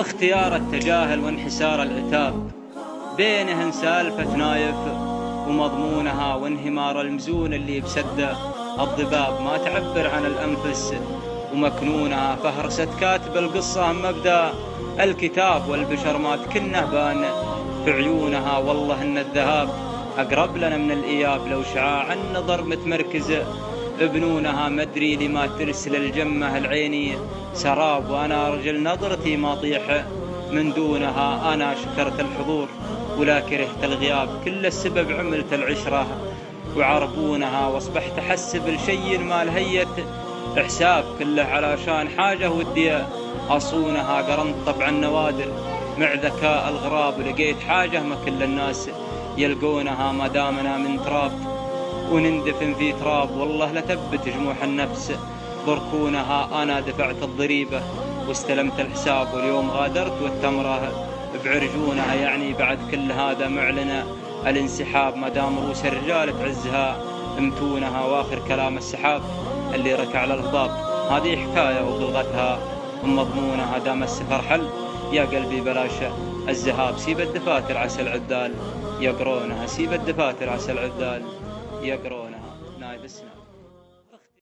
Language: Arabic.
اختيار التجاهل وانحسار العتاب، بينهن سالفة نايف ومضمونها وانهمار المزون اللي بسد الضباب، ما تعبر عن الأنفس ومكنونها، فهرسة كاتب القصة مبدأ الكتاب، والبشر ما تكنه بان في عيونها. والله إن الذهاب أقرب لنا من الإياب، لو شعاع النظر متمركز ابنونها. مدري لما ترسل الجمة العيني سراب، وأنا رجل نظرتي ما طيح من دونها. أنا شكرت الحضور ولا كرهت الغياب، كل السبب عملت العشرة وعربونها، واصبحت أحسب لشي ما لهيت حساب، كله علشان حاجة ودي أصونها. قرنت طبع النوادر مع ذكاء الغراب، ولقيت حاجة ما كل الناس يلقونها. ما دامنا من تراب ونندفن في تراب، والله لتبت جموح النفس بركونها. أنا دفعت الضريبة واستلمت الحساب، واليوم غادرت والتمرة بعرجونها. يعني بعد كل هذا معلنة الانسحاب، ما دام رؤوس الرجال تعزها امتونها. واخر كلام السحاب اللي ركع على الهضاب، هذه حكاية وبلغتها مضمونها. دام السفر حل يا قلبي بلاش الذهاب، سيب الدفاتر عسى العدال يقرونها، سيب الدفاتر عسى العدال يقرونها. نايف السناب.